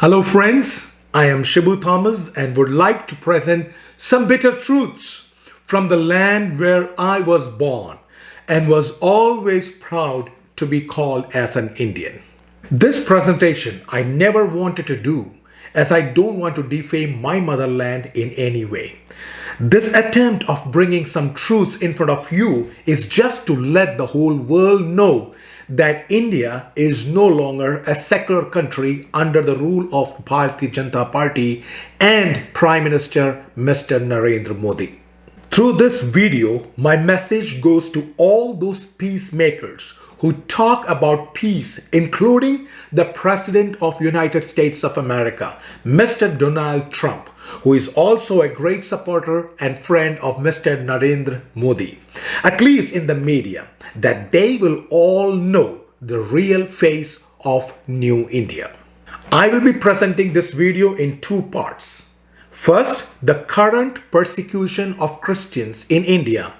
Hello friends, I am Shibu Thomas and would like to present some bitter truths from the land where I was born and was always proud to be called as an Indian. This presentation I never wanted to do as I don't want to defame my motherland in any way. This attempt of bringing some truths in front of you is just to let the whole world know that India is no longer a secular country under the rule of Bhartiya Janta Party and Prime Minister Mr. Narendra Modi. Through this video, my message goes to all those peacemakers who talk about peace, including the President of United States of America, Mr. Donald Trump, who is also a great supporter and friend of Mr. Narendra Modi, at least in the media, that they will all know the real face of New India. I will be presenting this video in two parts. First, the current persecution of Christians in India,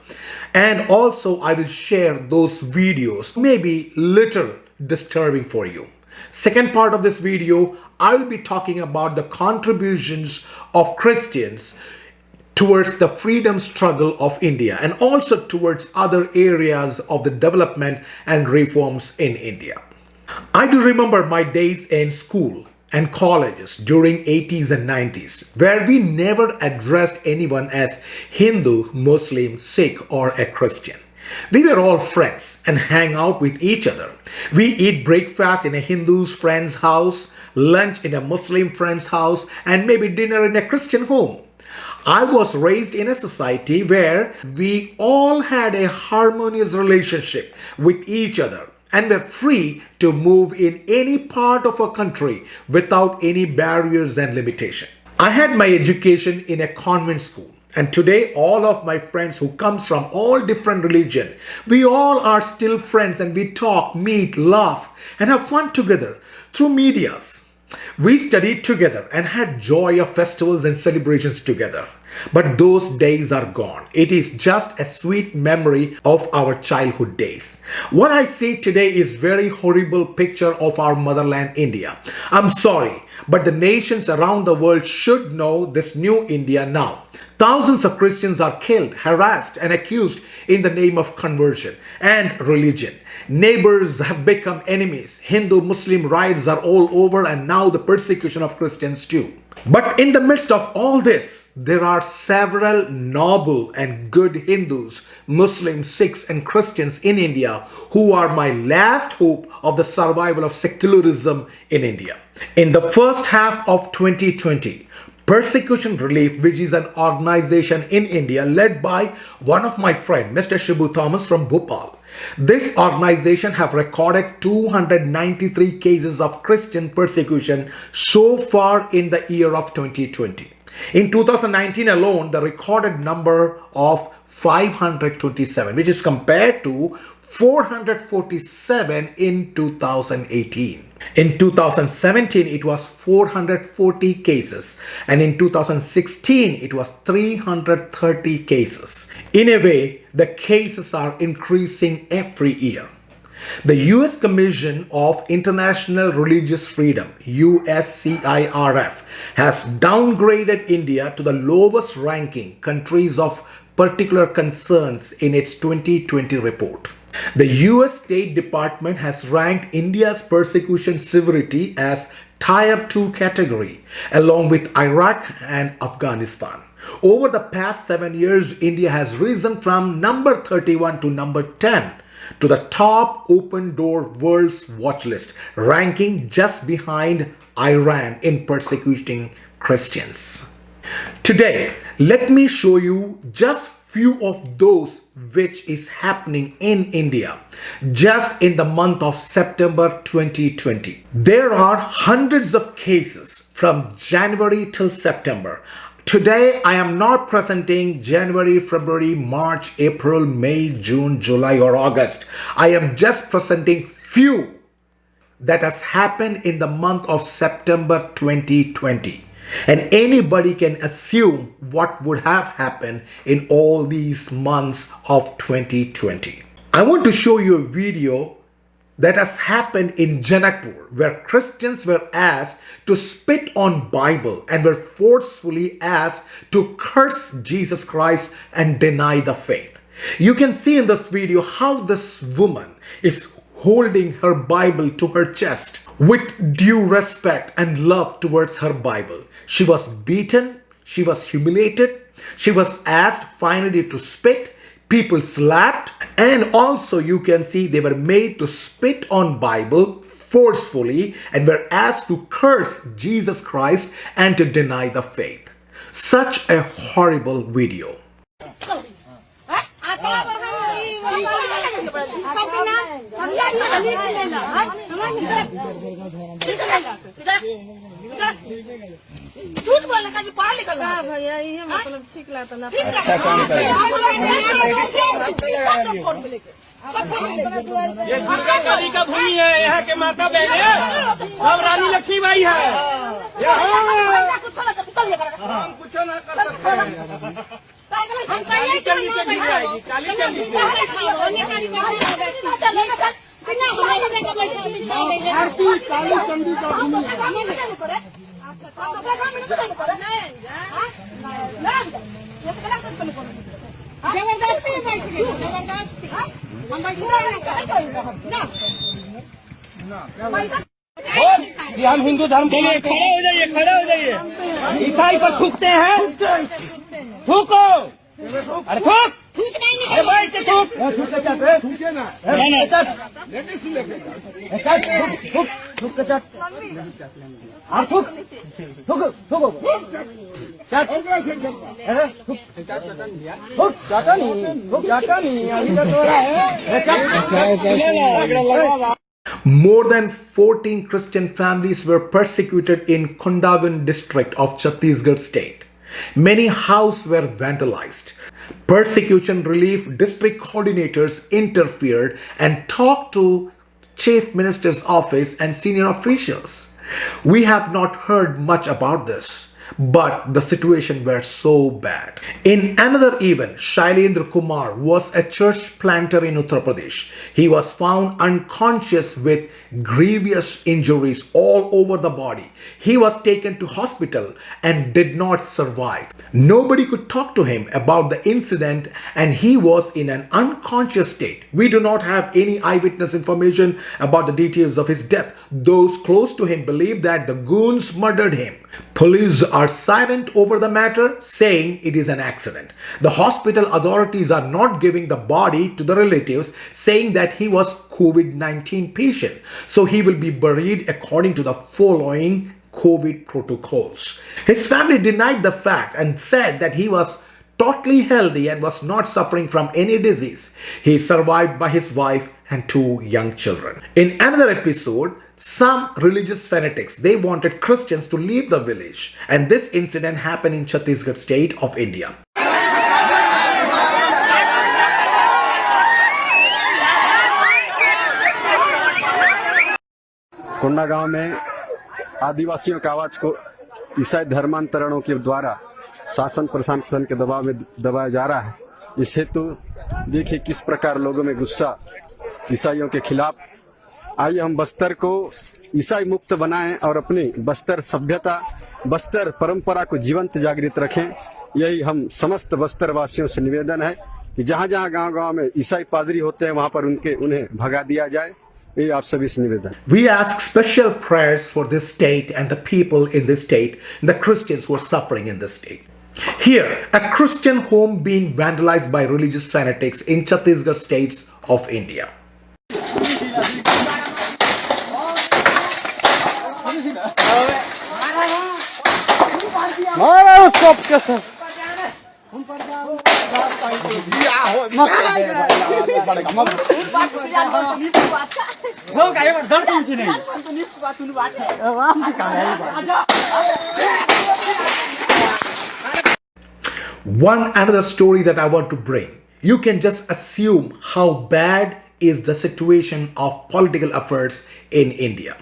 and also I will share those videos, maybe little disturbing for you. Second part of this video, I will be talking about the contributions of Christians towards the freedom struggle of India and also towards other areas of the development and reforms in India. I do remember my days in school and colleges during 80s and 90s, where we never addressed anyone as Hindu, Muslim, Sikh or a Christian. We were all friends and hang out with each other. We eat breakfast in a Hindu's friend's house, lunch in a Muslim friend's house, and maybe dinner in a Christian home. I was raised in a society where we all had a harmonious relationship with each other and were free to move in any part of a country without any barriers and limitation. I had my education in a convent school. And today, all of my friends who comes from all different religion, we all are still friends and we talk, meet, laugh and have fun together through medias. We studied together and had joy of festivals and celebrations together. But those days are gone. It is just a sweet memory of our childhood days. What I see today is very horrible picture of our motherland India. I'm sorry, but the nations around the world should know this new India now. Thousands of Christians are killed, harassed and accused in the name of conversion and religion. Neighbors have become enemies. Hindu-Muslim riots are all over and now the persecution of Christians too. But in the midst of all this, there are several noble and good Hindus, Muslims, Sikhs and Christians in India who are my last hope of the survival of secularism in India. In the first half of 2020, Persecution Relief, which is an organization in India led by one of my friends, Mr. Shibu Thomas from Bhopal. This organization have recorded 293 cases of Christian persecution so far in the year of 2020. In 2019 alone, the recorded number of 527, which is compared to 447 in 2018. In 2017, it was 440 cases, and in 2016, it was 330 cases. In a way, the cases are increasing every year. The US Commission of International Religious Freedom, USCIRF, has downgraded India to the lowest ranking countries of particular concerns in its 2020 report. The US State Department has ranked India's persecution severity as Tier 2 category, along with Iraq and Afghanistan. Over the past 7 years, India has risen from number 31 to number 10 to the top open door world's watch list, ranking just behind Iran in persecuting Christians. Today, let me show you just few of those which is happening in India just in the month of September 2020. There are hundreds of cases from January till September. Today, I am not presenting January, February, March, April, May, June, July or August. I am just presenting few that has happened in the month of September 2020. And anybody can assume what would have happened in all these months of 2020. I want to show you a video that has happened in Janakpur, where Christians were asked to spit on Bible and were forcefully asked to curse Jesus Christ and deny the faith. You can see in this video how this woman is holding her Bible to her chest with due respect and love towards her Bible. She was beaten, she was humiliated, she was asked finally to spit. People slapped, and also you can see they were made to spit on Bible forcefully and were asked to curse Jesus Christ and to deny the faith. Such a horrible video. झूठ बोलने का पढ़ा लिखा भैया ये मतलब ठीक लगता ना अच्छा काम कर ये दुर्गा काली का भूमि है यहाँ के माता बहने सब रानी लक्ष्मीबाई है हम कुछ ना कर सकते हम काली चलनी से गिर जाएगी काली चलनी से भारती काली चंडी का भूमि है हम हिंदू धर्म के लिए खड़े हो जाइए ईसाई पर थूकते हैं थूको अरे थूक अरे भाई से थूक थूके ना थूक More than 14 Christian families were persecuted in Kondagan district of Chhattisgarh state. Many houses were vandalized. Persecution relief district coordinators interfered and talked to Chief Minister's office and senior officials. We have not heard much about this, but the situation was so bad. In another event, Shailendra Kumar was a church planter in Uttar Pradesh. He was found unconscious with grievous injuries all over the body. He was taken to hospital and did not survive. Nobody could talk to him about the incident and he was in an unconscious state. We do not have any eyewitness information about the details of his death. Those close to him believe that the goons murdered him. Police are silent over the matter, saying it is an accident. The hospital authorities are not giving the body to the relatives, saying that he was COVID-19 patient. So he will be buried according to the following COVID protocols. His family denied the fact and said that he was totally healthy and was not suffering from any disease. He is survived by his wife and 2 young children. In another episode, some religious fanatics, they wanted Christians to leave the village, and this incident happened in Chhattisgarh state of India. कोंडा गांव में आदिवासियों की आवाज को ईसाई धर्मांतरणों के द्वारा शासन प्रशासन के दबाव में दबाया जा रहा है। इस हेतु देखिए किस प्रकार लोगों में गुस्सा ईसाइयों के खिलाफ। आइए हम बस्तर को ईसाई मुक्त बनाएं और अपनी बस्तर सभ्यता बस्तर परंपरा को जीवंत जागृत रखें। यही हम समस्त बस्तर वासियों से निवेदन है कि जहाँ जहाँ गांव-गांव में ईसाई पादरी होते हैं वहाँ पर उन्हें भगा दिया जाए। ये आप सभी से निवेदन। We ask special prayers for this state and the people in this state, the Christians who are suffering in this state. Here, a Christian home being vandalized by religious fanatics in Chhattisgarh states of India. One another story that I want to bring. You can just assume how bad is the situation of political affairs in India.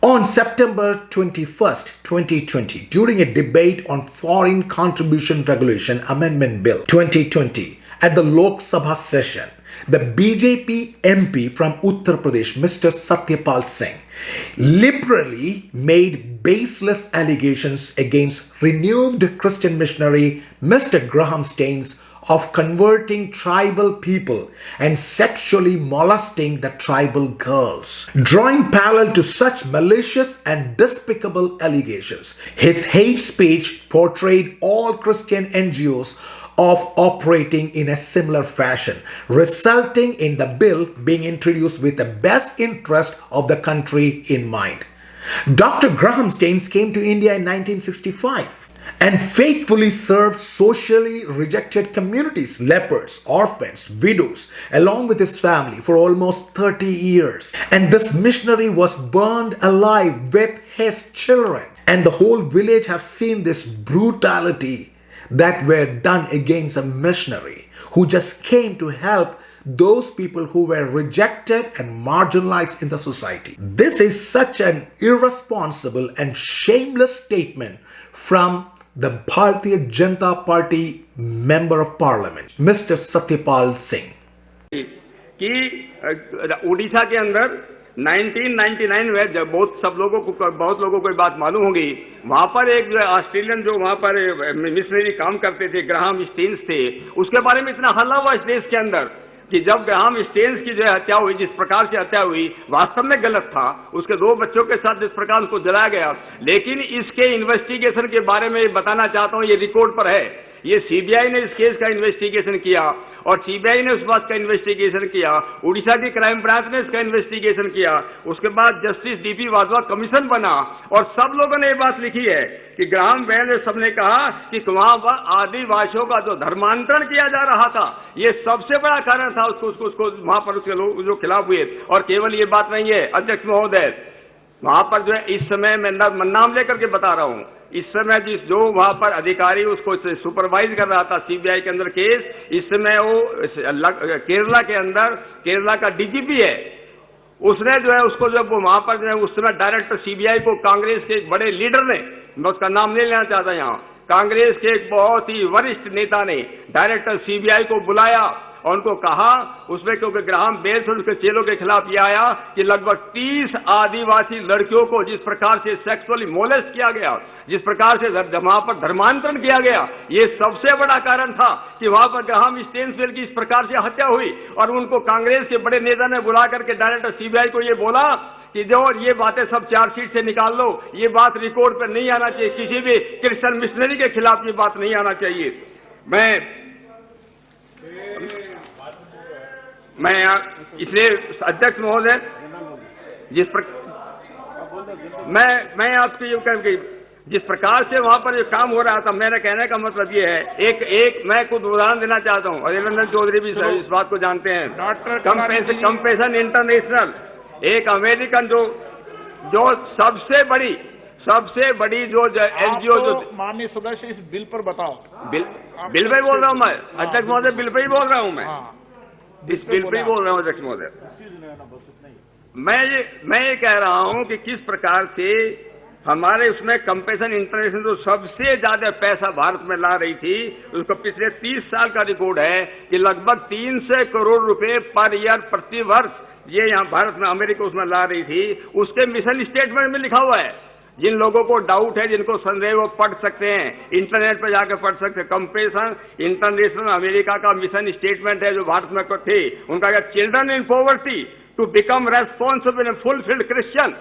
On September 21st, 2020, during a debate on Foreign Contribution Regulation Amendment Bill 2020, at the Lok Sabha session, the BJP MP from Uttar Pradesh, Mr. Satyapal Singh, liberally made baseless allegations against renewed Christian missionary Mr. Graham Staines of converting tribal people and sexually molesting the tribal girls. Drawing parallel to such malicious and despicable allegations, his hate speech portrayed all Christian NGOs of operating in a similar fashion, resulting in the bill being introduced with the best interest of the country in mind. Dr. Graham Staines came to India in 1965 and faithfully served socially rejected communities, lepers, orphans, widows, along with his family for almost 30 years. And this missionary was burned alive with his children. And the whole village have seen this brutality that were done against a missionary who just came to help those people who were rejected and marginalized in the society. This is such an irresponsible and shameless statement from the Bhartiya Janta Party Member of Parliament, Mr. Satyapal Singh. कि उड़ीसा के अंदर 1999 में जब बहुत लोगों को बात मालूम होगी, वहां पर एक जो ऑस्ट्रेलियन जो वहां पर मिशनरी काम करते थे, ग्राहम स्टेन्स थे, उसके बारे में इतना हल्ला हुआ इस देश के अंदर कि जब ग्राहम स्टेन्स की जो हत्या हुई, जिस प्रकार से हत्या हुई, वास्तव में गलत था। उसके 2 बच्चों के साथ जिस प्रकार उसको जलाया गया, लेकिन इसके इन्वेस्टिगेशन के बारे में बताना चाहता हूं, ये रिकॉर्ड पर है। ये सीबीआई ने इस केस का इन्वेस्टिगेशन किया और सीबीआई ने उस बात का इन्वेस्टिगेशन किया, उड़ीसा की क्राइम ब्रांच ने इसका इन्वेस्टिगेशन किया, उसके बाद जस्टिस डीपी वाधवा कमीशन बना और सब लोगों ने ये बात लिखी है कि ग्राहम बेल ने सबने कहा कि वहां पर आदिवासियों का जो धर्मांतरण किया जा रहा था, ये सबसे बड़ा कारण था उसको वहां पर उसके लोग जो खिलाफ हुए। और केवल ये बात नहीं है अध्यक्ष महोदय, वहां पर जो है इस समय मैं नाम लेकर के बता रहा हूं, इस समय जो वहां पर अधिकारी उसको सुपरवाइज कर रहा था सीबीआई के अंदर केस, इस समय वो केरला के अंदर केरला का डीजीपी है, उसने जो है उसको जब वो वहां पर जो है उस समय डायरेक्टर सीबीआई को कांग्रेस के एक बड़े लीडर ने, मैं उसका नाम नहीं लेना चाहता यहां, कांग्रेस के एक बहुत ही वरिष्ठ नेता ने डायरेक्टर सीबीआई को बुलाया और उनको कहा उसमें, क्योंकि ग्राहम बेल से उसके चेलों के खिलाफ यह आया कि लगभग 30 आदिवासी लड़कियों को जिस प्रकार से सेक्सुअली मोलेस्ट किया गया, जिस प्रकार से वहां पर धर्मांतरण किया गया, ये सबसे बड़ा कारण था कि वहां पर ग्राहम स्टेन्स की इस प्रकार से हत्या हुई। और उनको कांग्रेस के बड़े नेता ने बुला करके डायरेक्टर सीबीआई को ये बोला कि जो ये बातें सब चार्जशीट से निकाल लो, ये बात रिकॉर्ड पर नहीं आना चाहिए, किसी भी क्रिश्चियन मिशनरी के खिलाफ ये बात नहीं आना चाहिए। मैं इसलिए अध्यक्ष महोदय मैं आपसे ये कहूं कि जिस प्रकार से वहां पर जो काम हो रहा था, मेरा कहने का मतलब ये है, एक मैं कुछ उदाहरण देना चाहता हूं, अरिंदर चौधरी भी इस बात को जानते हैं। कंपेशन इंटरनेशनल एक अमेरिकन जो सबसे बड़ी जो एनजीओ जो माननीय सदस्य इस बिल पर बताओ। बिल पे बोल रहा हूं मैं अध्यक्ष महोदय, बिल पे ही बोल रहा हूं मैं, इस बिल पे ही बोल रहा हूं अध्यक्ष महोदय। मैं ये कह रहा हूं कि किस प्रकार से हमारे उसमें कंपेशन इंटरनेशनल जो सबसे ज्यादा पैसा भारत में ला रही थी, उसका पिछले 30 साल का रिकॉर्ड है कि लगभग 300 करोड़ रुपए पर ईयर प्रति वर्ष ये यहाँ भारत में अमेरिका उसमें ला रही थी। उसके मिशन स्टेटमेंट में लिखा हुआ है, जिन लोगों को डाउट है, जिनको संदेह, वो पढ़ सकते हैं, इंटरनेट पर जाकर पढ़ सकते हैं। कंपेशन इंटरनेशनल अमेरिका का मिशन स्टेटमेंट है जो भारत में थे, उनका क्या, children in poverty to become responsible and fulfilled Christian,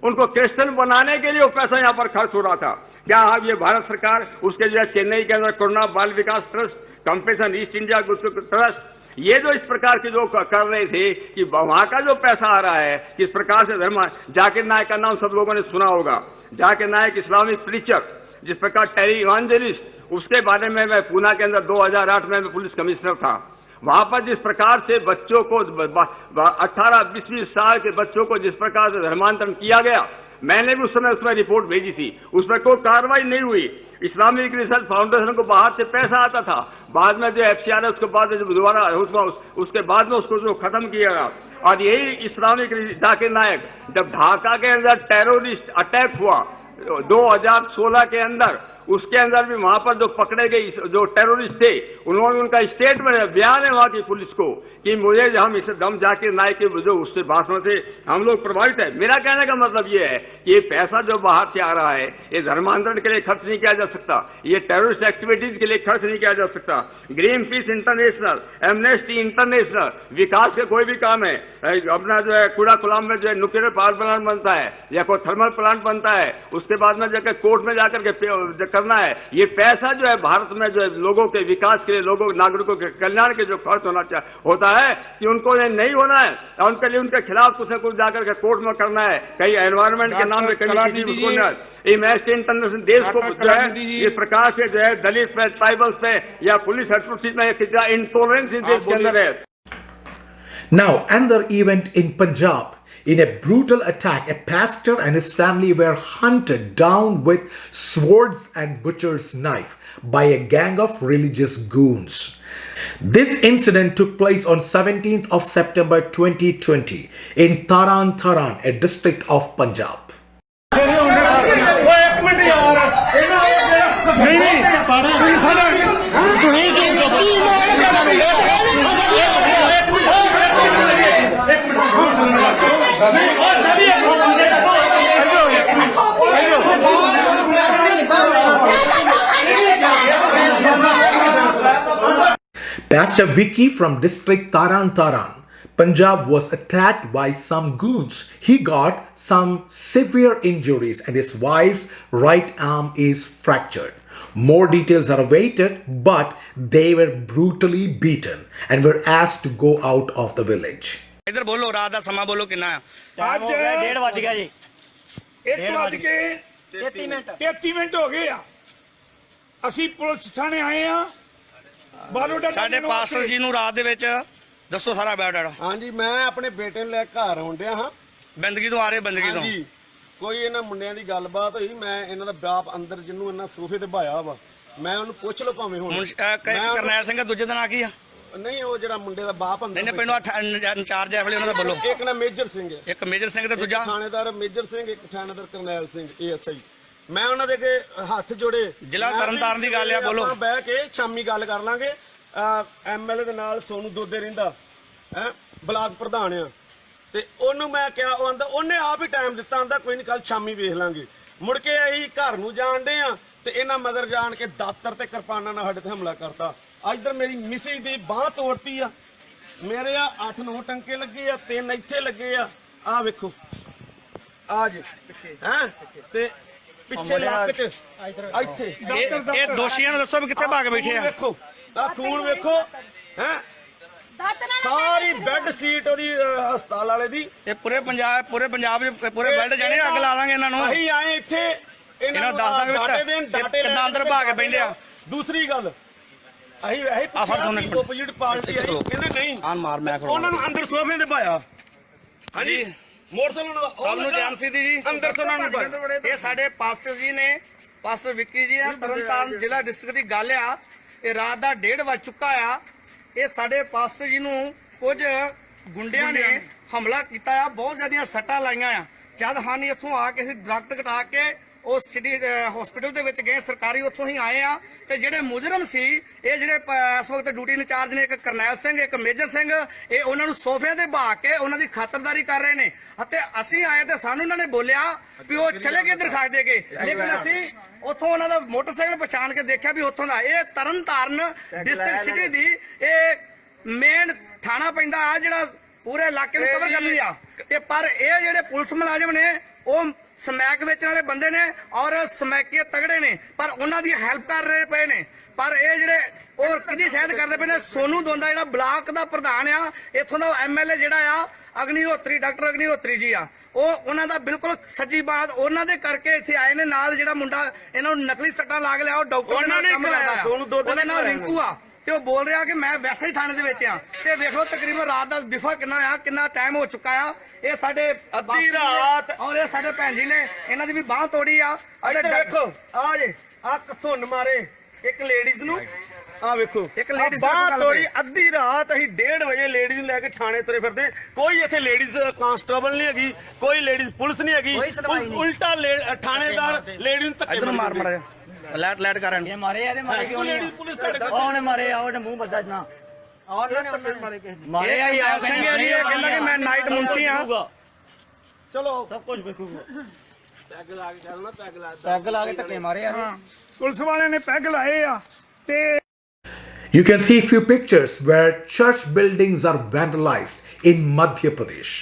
उनको क्रिश्चियन बनाने के लिए वो पैसा यहाँ पर खर्च हो रहा था। क्या अब ये भारत सरकार उसके जो है चेन्नई के अंदर Karuna Bal Vikas trust, compassion East India trust, ये जो इस प्रकार के जो कर रहे थे कि वहां का जो पैसा आ रहा है, किस प्रकार से धर्म, जाकिर नायक का नाम सब लोगों ने सुना होगा, जाकिर नायक इस्लामिक प्रीचर, जिस प्रकार टेरी इवांजेलिस्ट, उसके बारे में मैं पूना के अंदर 2008 में पुलिस कमिश्नर था। वहां पर जिस प्रकार से बच्चों को 18-20 साल के बच्चों को जिस प्रकार से धर्मांतरण किया गया, मैंने भी उस समय उसमें रिपोर्ट भेजी थी, उसमें कोई कार्रवाई नहीं हुई। इस्लामिक रिसर्च फाउंडेशन को बाहर से पैसा आता था, बाद में जो एफसीआर है उसके बाद दोबारा उसके बाद में उसको जो खत्म किया गया। और यही इस्लामिक जाकिर नायक, जब ढाका के अंदर टेररिस्ट अटैक हुआ, 2016 के अंदर, उसके अंदर भी वहां पर जो पकड़े गए जो टेररिस्ट थे, उन्होंने उनका स्टेटमेंट बयान है वहां की पुलिस को कि मुझे हम इस दम जाकिर नाइक के जो उससे भाषण से हम लोग प्रभावित है। मेरा कहने का मतलब ये है कि ये पैसा जो बाहर से आ रहा है ये धर्मांतरण के लिए खर्च नहीं किया जा सकता, ये टेररिस्ट एक्टिविटीज के लिए खर्च नहीं किया जा सकता। Greenpeace International, Amnesty International, विकास के कोई भी काम है, अपना जो है कूड़ा कुलाम में जो है न्यूक्लियर पावर प्लांट बनता है या कोई थर्मल प्लांट बनता है, उसके बाद में जाकर कोर्ट में जाकर के करना है, ये पैसा जो है भारत में जो है लोगों के विकास के लिए, लोगों नागरिकों के कल्याण के जो खर्च होता है कि उनको ये नहीं होना है और उनके लिए उनके खिलाफ कुछ न कुछ जाकर के कोर्ट में करना है, कहीं एनवायरमेंट के नाम पे कहीं इंटरनेशनल देश को जो है इस प्रकार से जो है दलित पे, ट्राइबल्स पे या पुलिस एट्रोसिटी में कितना इंटॉलरेंस इस देश के अंदर है। Now, another event in Punjab. In a brutal attack, a pastor and his family were hunted down with swords and butcher's knife by a gang of religious goons. This incident took place on 17th of September 2020 in Taran, a district of Punjab. Pastor Vicky from district Taran, Punjab was attacked by some goons. He got some severe injuries and his wife's right arm is fractured. More details are awaited, but they were brutally beaten and were asked to go out of the village. इधर बोलो, रात का समा बोलो कितना है? आज 1:30 बज गया जी, 1:33 ਮਿੰਟ ਹੋ ਗਏ ਆ। ਅਸੀਂ ਪੁਲਿਸ ਥਾਣੇ ਆਏ ਆ। ਸਾਡੇ ਪਾਸਟਰ ਜੀ ਨੂੰ ਰਾਤ ਦੇ ਵਿੱਚ ਦੱਸੋ ਸਾਰਾ ਬਾਇਓਡਾਟਾ। ਹਾਂਜੀ, ਮੈਂ ਆਪਣੇ ਬੇਟੇ ਨੂੰ ਲੈ ਕੇ ਘਰ ਆਉਂਦਿਆ ਹਾਂ, ਬੰਦਗੀ ਤੋਂ ਆ ਰਹੇ, ਬੰਦਗੀ ਤੋਂ। ਹਾਂਜੀ, ਕੋਈ ਇਹਨਾਂ ਮੁੰਡਿਆਂ ਦੀ ਗੱਲਬਾਤ ਹੋਈ, ਮੈਂ ਇਹਨਾਂ ਦਾ ਬਾਪ ਅੰਦਰ ਜਿਹਨੂੰ ਇਹਨਾਂ ਸੋਫੇ ਤੇ ਭਾਇਆ ਵਾ, ਮੈਂ ਉਹਨੂੰ ਪੁੱਛ ਲਓ ਭਾਵੇਂ ਹੁਣ। ਕਰਨੈਲ ਸਿੰਘ ਦੂਜੇ ਦਿਨ ਆ ਕੀ ਆ? ਨਹੀਂ, ਉਹ ਜਿਹੜਾ ਮੁੰਡੇ ਦਾ ਬਾਪ ਅੰਦਰ ਨਹੀਂ ਪਿੰਡੋਂ ਇੰਚਾਰਜ ਐ ਵਾਲੇ ਉਹਨਾਂ ਦਾ ਬੋਲੋ। ਇੱਕ ਨਾ ਮੇਜਰ ਸਿੰਘ ਹੈ, ਇੱਕ ਮੇਜਰ ਸਿੰਘ ਤੇ ਦੂਜਾ ਥਾਣੇਦਾਰ ਮੇਜਰ ਸਿੰਘ, ਇੱਕ ਥਾਣੇਦਾਰ ਕਰਨੈਲ ਸਿੰਘ ASI। ਮੈਂ ਉਹਨਾਂ ਦੇ ਅੱਗੇ ਹੱਥ ਜੋੜੇ, ਜ਼ਿਲ੍ਹਾ ਤਰਨਤਾਰਨ ਦੀ ਗੱਲ ਆ, ਬੋਲੋ। ਆਪਾਂ ਬਹਿ ਕੇ ਸ਼ਾਮੀ ਗੱਲ ਕਰ ਲਾਂਗੇ। MLA ਦੇ ਨਾਲ ਸੋਨੂ ਦੋਦੇ ਰਹਿੰਦਾ ਹੈ, ਬਲਾਕ ਪ੍ਰਧਾਨ ਆ, ਤੇ ਉਹਨੂੰ ਮੈਂ ਕਿਹਾ, ਉਹ ਆਂਦਾ ਉਹਨੇ ਆਪ ਹੀ ਟਾਈਮ ਦਿੱਤਾ, ਆਂਦਾ ਕੋਈ ਨਹੀਂ ਕੱਲ ਸ਼ਾਮੀ ਵੇਖ ਲਾਂਗੇ। ਮੁੜ ਕੇ ਅਸੀਂ ਘਰ ਨੂੰ ਜਾਣਦੇ ਆ ਤੇ ਇਹਨਾਂ ਮਗਰ ਜਾਣ ਕੇ ਦਾਤਰ ਤੇ ਕਿਰਪਾਨਾਂ ਨਾਲ ਸਾਡੇ ਤੇ ਹਮਲਾ ਕਰਤਾ। ਇੱਧਰ ਮੇਰੀ ਮਿਸੀ ਦੀ ਬਾਹ ਤੋੜਤੀ ਆ, ਮੇਰੇ ਆ 8-9 ਟੰਕੇ ਲੱਗੇ ਆ, 3 ਇੱਥੇ ਲੱਗੇ ਆ, ਆਹ ਵੇਖੋ ਆ ਜੇ ਹੈ, ਤੇ ਪਿੱਛੇ ਲੱਕ ਚ ਇੱਥੇ। ਇਹ ਦੋਸ਼ੀਆਂ ਨੂੰ ਦੱਸੋ ਵੀ ਕਿੱਥੇ ਭਾਗ ਬੈਠੇ ਆ? ਵੇਖੋ ਆ ਖੂਨ ਵੇਖੋ ਹੈ, ਸਾਰੀ ਬੈੱਡ ਸੀਟ ਉਹਦੀ ਹਸਪਤਾਲ ਵਾਲੇ ਦੀ। ਇਹ ਪੂਰੇ ਪੰਜਾਬ ਚ ਪੂਰੇ ਵਰਲਡ ਜਾਣੇ ਅੱਗ ਲਾ ਦਾਂਗੇ ਇਹਨਾਂ ਨੂੰ। ਅਸੀਂ ਆਏ ਇੱਥੇ ਇਹਨਾਂ ਨੂੰ ਦੱਸ ਡਾਟੇ ਦੇਣ, ਡਾਟੇ ਕਿੰਨਾ ਅੰਦਰ ਭਾਗ ਬੈਠੇ ਆ। ਦੂਸਰੀ ਗੱਲ, ਅਸੀਂ ਆਪੋਜੀਟ ਪਾਰਟੀ ਆਈ, ਕਹਿੰਦੇ ਨਹੀਂ ਉਹਨਾਂ ਨੂੰ ਅੰਦਰ ਸੋਫੇ ਤੇ ਪਾਇਆ। ਹਾਂਜੀ, ਮੋਟਰਸਾਈਕਲ ਸਭ ਨੂੰ ਏਜੰਸੀ ਦੀ ਜੀ ਅੰਦਰ ਤੋਂ ਉਹਨਾਂ ਨੂੰ ਪਾਇਆ। ਇਹ ਸਾਡੇ ਪਾਸਟਰ ਜੀ ਨੇ, ਪਾਸਟਰ ਵਿੱਕੀ ਜੀ ਆ, ਤਰਨਤਾਰਨ ਜ਼ਿਲ੍ਹਾ ਡਿਸਟ੍ਰਿਕਟ ਦੀ ਗੱਲ ਆ। ਇਹ ਰਾਤ ਦਾ 1:30 ਵੱਜ ਚੁੱਕਾ ਆ। ਇਹ ਸਾਡੇ ਪਾਸਟਰ ਜੀ ਨੂੰ ਕੁਝ ਗੁੰਡਿਆਂ ਨੇ ਹਮਲਾ ਕੀਤਾ ਆ, ਬਹੁਤ ਜ਼ਿਆਦੀਆਂ ਸੱਟਾਂ ਲਾਈਆਂ ਆ। ਜਦ ਹਾਨੀ ਇੱਥੋਂ ਆ ਕੇ ਅਸੀਂ ਦਰਖਤ ਕਟਾ ਕੇ ਉਹ ਸਿਟੀ ਹਸਪੀਟਲ ਦੇ ਵਿੱਚ ਗਏ, ਸਰਕਾਰੀ ਉੱਥੋਂ ਹੀ ਆਏ ਆ। ਤੇ ਜਿਹੜੇ ਮੁਜਰਮ ਸੀ, ਇਹ ਜਿਹੜੇ ਇਸ ਵਕਤ ਡਿਊਟੀ ਇੰਚਾਰਜ ਨੇ, ਇੱਕ ਕਰਨੈਲ ਸਿੰਘ, ਇੱਕ ਮੇਜਰ ਸਿੰਘ, ਇਹ ਉਹਨਾਂ ਨੂੰ ਸੋਫੇ ਤੇ ਬਹਾ ਕੇ ਉਹਨਾਂ ਦੀ ਖਾਤਰਦਾਰੀ ਕਰ ਰਹੇ ਨੇ। ਅਤੇ ਅਸੀਂ ਆਏ ਤੇ ਸਾਨੂੰ ਉਹਨਾਂ ਨੇ ਬੋਲਿਆ ਵੀ ਉਹ ਚਲੇ ਗਏ ਦਿਖਾ ਦੇ ਕੇ, ਲੇਕਿਨ ਅਸੀਂ ਉੱਥੋਂ ਉਹਨਾਂ ਦਾ ਮੋਟਰਸਾਈਕਲ ਪਛਾਣ ਕੇ ਦੇਖਿਆ ਵੀ ਉੱਥੋਂ ਦਾ ਇਹ ਤਰਨਤਾਰਨ ਡਿਸਟ੍ਰਿਕਟ ਸਿਟੀ ਦੀ ਇਹ ਮੇਨ ਥਾਣਾ ਪੈਂਦਾ ਆ, ਜਿਹੜਾ ਪੂਰੇ ਇਲਾਕੇ ਨੂੰ ਕਵਰ ਕਰਦੀ ਆ। ਤੇ ਪਰ ਇਹ ਜਿਹੜੇ ਪੁਲਿਸ ਮੁਲਾਜ਼ਮ ਨੇ ਉਹ ਸਮੈਕ ਵੇਚਣ ਵਾਲੇ ਬੰਦੇ ਨੇ ਔਰ ਸਮੈਕੀਏ ਤਗੜੇ ਨੇ, ਪਰ ਉਹਨਾਂ ਦੀ ਹੈਲਪ ਕਰ ਰਹੇ ਪਏ ਨੇ। ਪਰ ਇਹ ਜਿਹੜੇ ਉਹ ਕਿਹਦੀ ਸਹਾਇਤਾ ਕਰਦੇ ਪਏ ਨੇ? ਸੋਨੂ ਦੋਂਦਾ ਜਿਹੜਾ ਬਲਾਕ ਦਾ ਪ੍ਰਧਾਨ ਆ, ਇੱਥੋਂ ਦਾ MLA ਜਿਹੜਾ ਆ ਅਗਨੀਹੋਤਰੀ, ਡਾਕਟਰ ਅਗਨੀਹੋਤਰੀ ਜੀ ਆ, ਉਹ ਉਹਨਾਂ ਦਾ ਬਿਲਕੁਲ ਸੱਜੀ ਬਾਤ, ਉਹਨਾਂ ਦੇ ਕਰਕੇ ਇੱਥੇ ਆਏ ਨੇ। ਨਾਲ ਜਿਹੜਾ ਮੁੰਡਾ ਇਹਨਾਂ ਨੂੰ ਨਕਲੀ ਸੱਟਾਂ ਲਾ ਕੇ ਲਿਆ, ਉਹ ਡਾਕਟਰ ਨਾਲ ਕੰਮ ਕਰਦਾ ਆ, ਉਹਦਾ ਨਾਮ ਰਿੰਕੂ ਆ। ਤੇ ਉਹ ਬੋਲ ਰਿਹਾ ਕਿ ਮੈਂ ਵੈਸੇ ਹੀ ਥਾਣੇ ਦੇ ਵਿੱਚ ਆ। ਤੇ ਵੇਖੋ ਤਕਰੀਬਨ ਰਾਤ ਦਾ ਦਿਫਾ ਕਿੰਨਾ ਆ, ਕਿੰਨਾ ਟਾਈਮ ਹੋ ਚੁੱਕਾ ਆ। ਇਹ ਸਾਡੇ ਅੱਧੀ ਰਾਤ, ਔਰ ਇਹ ਸਾਡੇ ਭੈਣ ਜੀ ਨੇ, ਇਹਨਾਂ ਦੀ ਵੀ ਬਾਹ ਤੋੜੀ ਆ। ਇੱਧਰ ਵੇਖੋ ਆ ਜੇ ਆ ਕਸੁੰਨ ਮਾਰੇ ਇੱਕ ਲੇਡੀਜ਼ ਨੂੰ, ਆ ਵੇਖੋ ਇੱਕ ladies ਬਾਂਹ ਨਾਲ ਗੱਲ ਤੋੜੀ ਕਰੀ। ਅੱਧੀ ਰਾਤ ਅਸੀਂ 1:30 ਵਜੇ ਲੇਡੀਜ਼ ਨੂੰ ਲੈ ਕੇ ਥਾਣੇ ਤੁਰੇ ਫਿਰਦੇ ਕੋਈ ਇੱਥੇ ਲੇਡੀਜ਼ ਕਾਂਸਟੇਬਲ ਨਹੀਂ ਹੈਗੀ ਕੋਈ ਲੇਡੀਜ਼ ਪੁਲਿਸ ਨਹੀਂ ਹੈਗੀ ਉਲਟਾ ਥਾਣੇਦਾਰ ਲੇਡੀ ਨੂੰ ਧੱਕੇ ਮਾਰ ਮਾਰ ਲੈਟ ਕਰਨ ਇਹ ਮਾਰੇ ਇਹਦੇ ਮਾਰੇ ਕਿਉਂ ਨਹੀਂ ਲੇਡੀਜ਼ ਪੁਲਿਸ ਤੁਹਾਡੇ ਕੋਲ ਉਹਨੇ ਮਾਰੇ ਆ ਉਹਨੇ ਮੂੰਹ ਬੱਦਾ ਨਾ ਮਾਰੇ ਆ ਯਾਰ ਸੰਗਿਆ ਨਹੀਂ ਕਹਿੰਦਾ ਕਿ ਮੈਂ ਨਾਈਟ ਮੁੰਸ਼ੀ ਆ ਚਲੋ ਸਭ ਕੁਝ ਵੇਖੂਗਾ ਪੈਗ ਲਾ ਕੇ ਚੱਲਣਾ ਪੈਗ ਲਾ ਕੇ ਧੱਕੇ ਮਾਰੇ ਆ ਪੁਲਿਸ ਵਾਲਿਆਂ ਨੇ ਪੈਗ ਲਾਏ ਆ ਤੇ You can see a few pictures where church buildings are vandalized in Madhya Pradesh.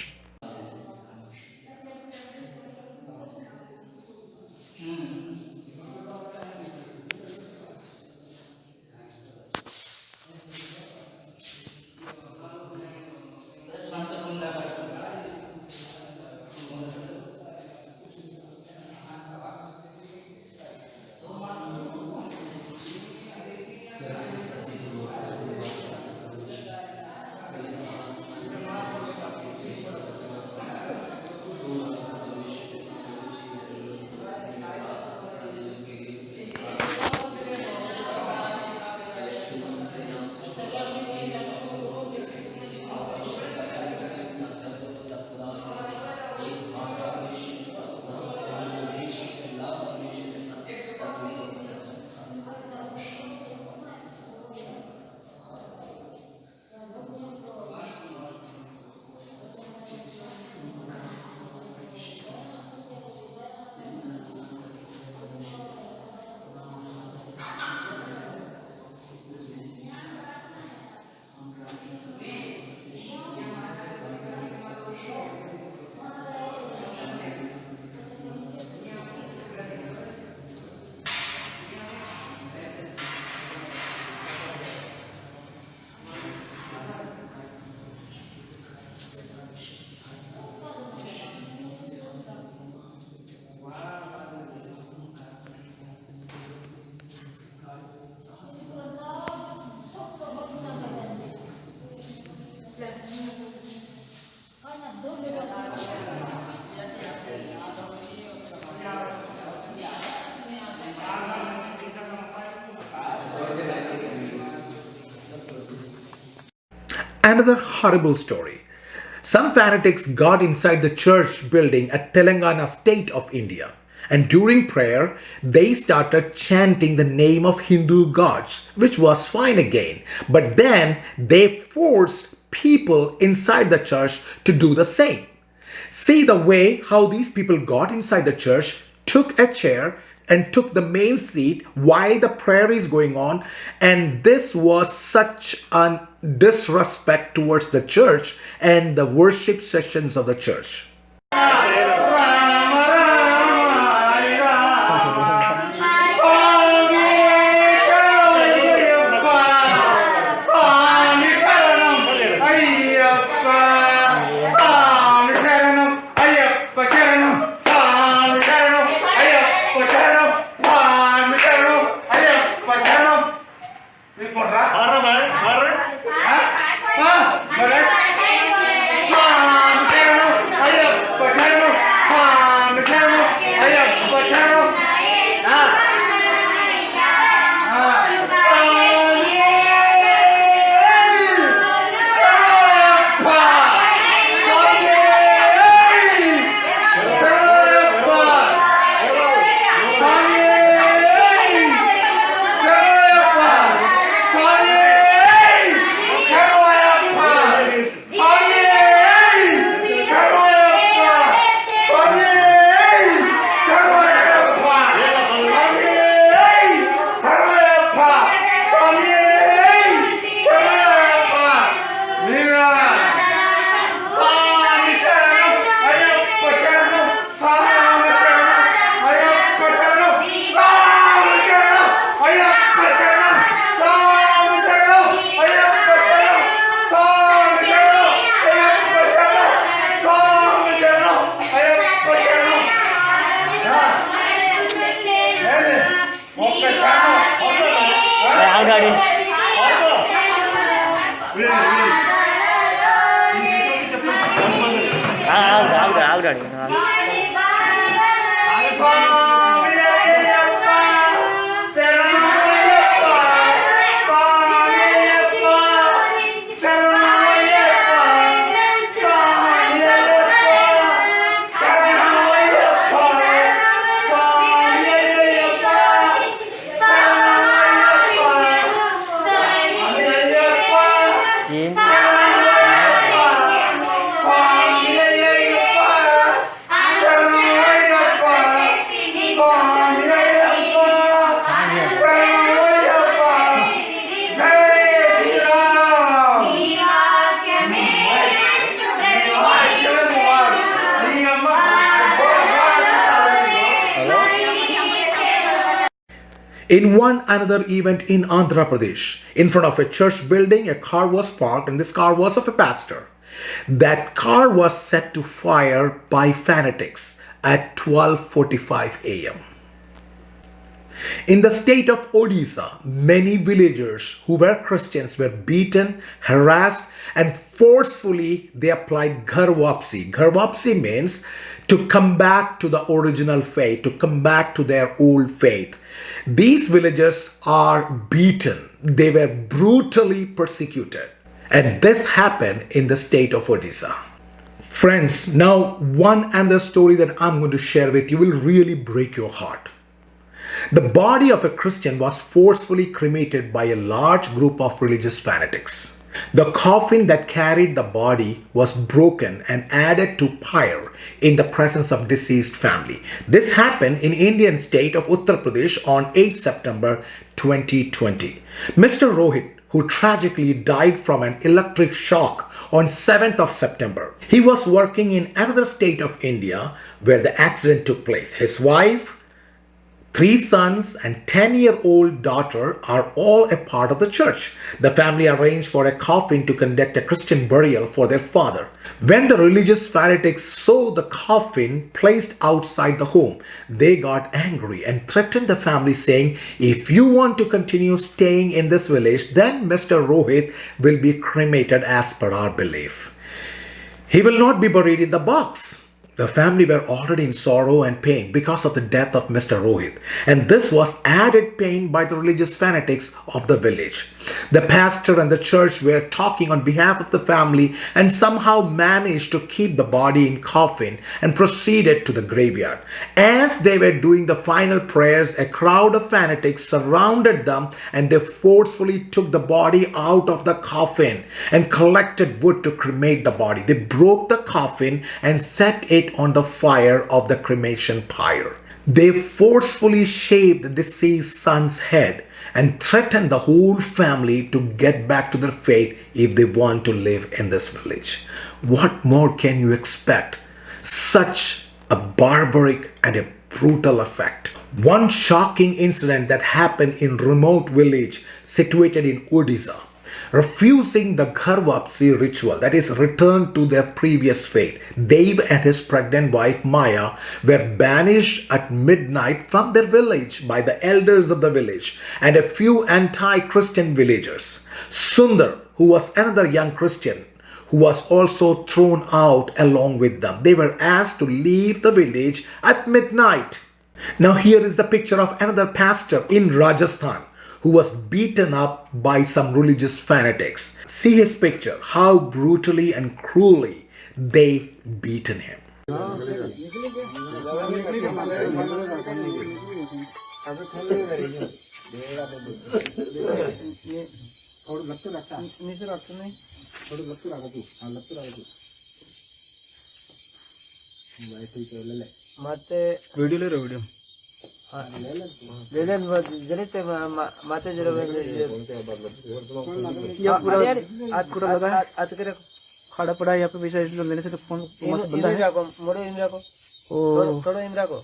Another horrible story. Some fanatics got inside the church building at Telangana state of India, and during prayer they started chanting the name of Hindu gods, which was fine again, but then they forced people inside the church to do the same. See the way how these people got inside the church, took a chair and took the main seat while the prayer is going on, and this was such a disrespect towards the church and the worship sessions of the church. In one another event in Andhra Pradesh, in front of a church building, a car was parked, and this car was of a pastor. That car was set to fire by fanatics at 12:45 a.m. In the state of Odisha, many villagers who were Christians were beaten, harassed, and forcefully they applied Gharwapsi. Gharwapsi means to come back to the original faith, to come back to their old faith. These villagers are beaten. They were brutally persecuted. And this happened in the state of Odisha. Friends, now one other story that I'm going to share with you will really break your heart. The body of a Christian was forcefully cremated by a large group of religious fanatics. The coffin that carried the body was broken and added to pyre in the presence of deceased family. This happened in Indian state of Uttar Pradesh on 8 September 2020. Mr. Rohit, who tragically died from an electric shock on 7th of September. He was working in another state of India where the accident took place. His wife, 3 sons and 10-year-old daughter are all a part of the church. The family arranged for a coffin to conduct a Christian burial for their father. When the religious fanatics saw the coffin placed outside the home, they got angry and threatened the family, saying, "If you want to continue staying in this village, then Mr. Rohit will be cremated as per our belief. He will not be buried in the box." The family were already in sorrow and pain because of the death of Mr. Rohit, and this was added pain by the religious fanatics of the village. The pastor and the church were talking on behalf of the family and somehow managed to keep the body in coffin and proceeded to the graveyard. As they were doing the final prayers, a crowd of fanatics surrounded them and they forcefully took the body out of the coffin and collected wood to cremate the body. They broke the coffin and set it on the fire of the cremation pyre. They forcefully shaved the deceased son's head and threatened the whole family to get back to their faith if they want to live in this village. What more can you expect? Such a barbaric and a brutal effect. One shocking incident that happened in remote village situated in Odisha. Refusing the Gharwapsi ritual, that is, return to their previous faith, Dev and his pregnant wife Maya were banished at midnight from their village by the elders of the village and a few anti-Christian villagers. Sundar, who was another young Christian, who was also thrown out along with them. They were asked to leave the village at midnight. Now here is the picture of another pastor in Rajasthan who was beaten up by some religious fanatics. See his picture, how brutally and cruelly they beaten him. खड़ा पड़ा है यहाँ पे पीछे इसलिए लेने से तो फोन बंदा है मोड़ो इंद्रा को थोड़ा इंद्रा को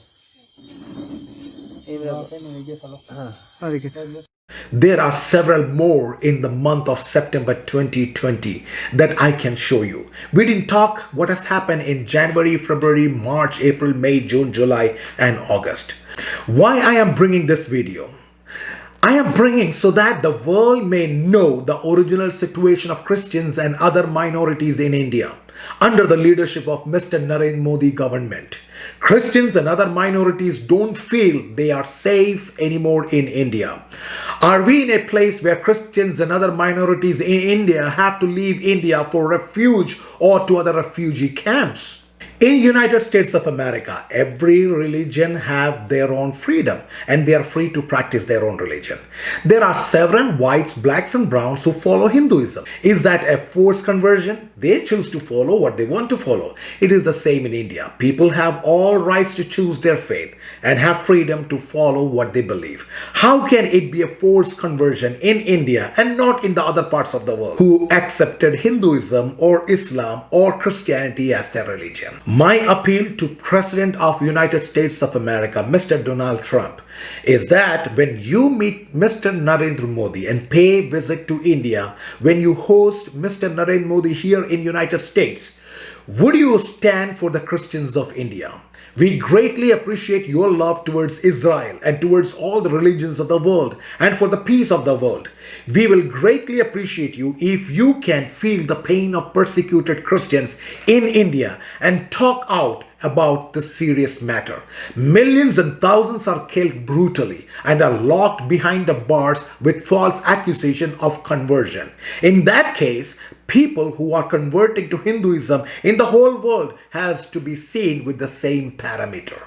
हाँ देखिए. There are several more in the month of September 2020 that I can show you. We didn't talk what has happened in January, February, March, April, May, June, July, and August. Why I am bringing this video? I am bringing so that the world may know the original situation of Christians and other minorities in India under the leadership of Mr. Narendra Modi government. Christians and other minorities don't feel they are safe anymore in India. Are we in a place where Christians and other minorities in India have to leave India for refuge or to other refugee camps? In United States of America, every religion have their own freedom and they are free to practice their own religion. There are several whites, blacks and browns who follow Hinduism. Is that a forced conversion? They choose to follow what they want to follow. It is the same in India. People have all rights to choose their faith and have freedom to follow what they believe. How can it be a forced conversion in India and not in the other parts of the world who accepted Hinduism or Islam or Christianity as their religion? My appeal to President of United States of America, Mr. Donald Trump, is that when you meet Mr. Narendra Modi and pay visit to India, when you host Mr. Narendra Modi here in United States, would you stand for the Christians of India? We greatly appreciate your love towards Israel and towards all the religions of the world and for the peace of the world. We will greatly appreciate you if you can feel the pain of persecuted Christians in India and talk out about this serious matter. Millions and thousands are killed brutally and are locked behind the bars with false accusation of conversion. In that case, people who are converting to Hinduism in the whole world has to be seen with the same parameter.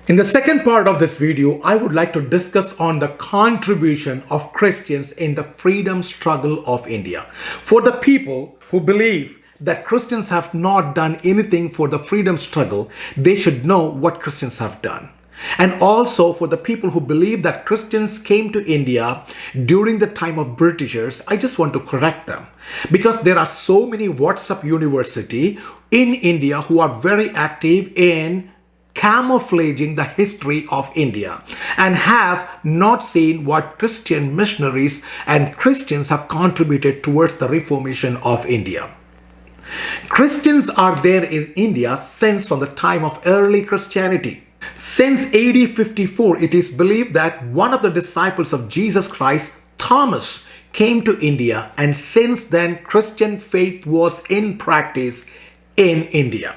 In the second part of this video, I would like to discuss on the contribution of Christians in the freedom struggle of India. For the people who believe that Christians have not done anything for the freedom struggle, they should know what Christians have done. And also for the people who believe that Christians came to India during the time of Britishers, I just want to correct them. Because there are so many WhatsApp university in India who are very active in camouflaging the history of India and have not seen what Christian missionaries and Christians have contributed towards the reformation of India. Christians are there in India since from the time of early Christianity. Since AD 54, it is believed that one of the disciples of Jesus Christ, Thomas, came to India, and since then Christian faith was in practice in India.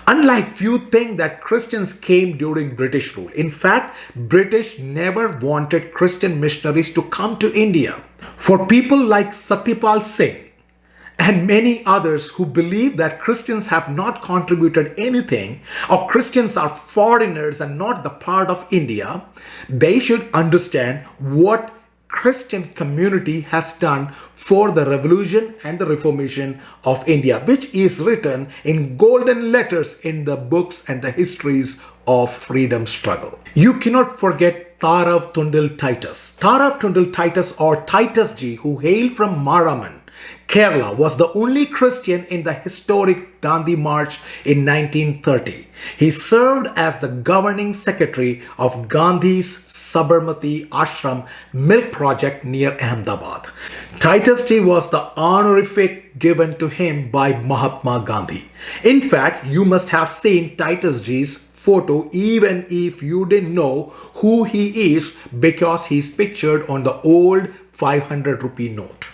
Unlike few think that Christians came during British rule. In fact, British never wanted Christian missionaries to come to India. For people like Satyapal Singh and many others who believe that Christians have not contributed anything or Christians are foreigners and not the part of India, they should understand what Christian community has done for the revolution and the reformation of India, which is written in golden letters in the books and the histories of freedom struggle. You cannot forget Tarav Tundil Titus. Tarav Tundil Titus, or Titus G, who hailed from Maraman, Kerala, was the only Christian in the historic Gandhi March in 1930. He served as the governing secretary of Gandhi's Sabarmati Ashram milk project near Ahmedabad. Titus G was the honorific given to him by Mahatma Gandhi. In fact, you must have seen Titus G's photo even if you didn't know who he is because he's pictured on the old 500 rupee note.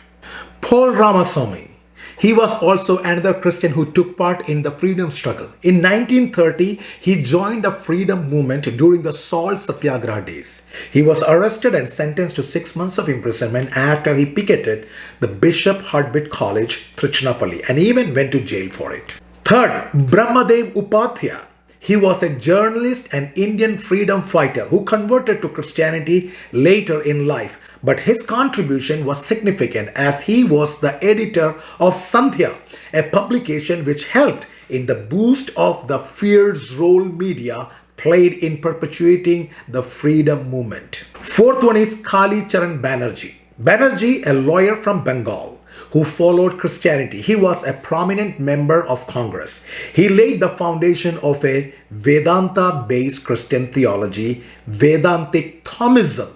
Paul Ramaswamy, he was also another Christian who took part in the freedom struggle. In 1930, he joined the freedom movement during the Salt Satyagraha days. He was arrested and sentenced to 6 months of imprisonment after he picketed the Bishop Hardbit College, Trichinopalli, and even went to jail for it. Third, Brahmadev Upadhyaya. He was a journalist and Indian freedom fighter who converted to Christianity later in life. But his contribution was significant as he was the editor of Sandhya, a publication which helped in the boost of the fierce role media played in perpetuating the freedom movement. Fourth one is Kali Charan Banerjee. Banerjee, a lawyer from Bengal who followed Christianity. He was a prominent member of Congress. He laid the foundation of a Vedanta-based Christian theology, Vedantic Thomism,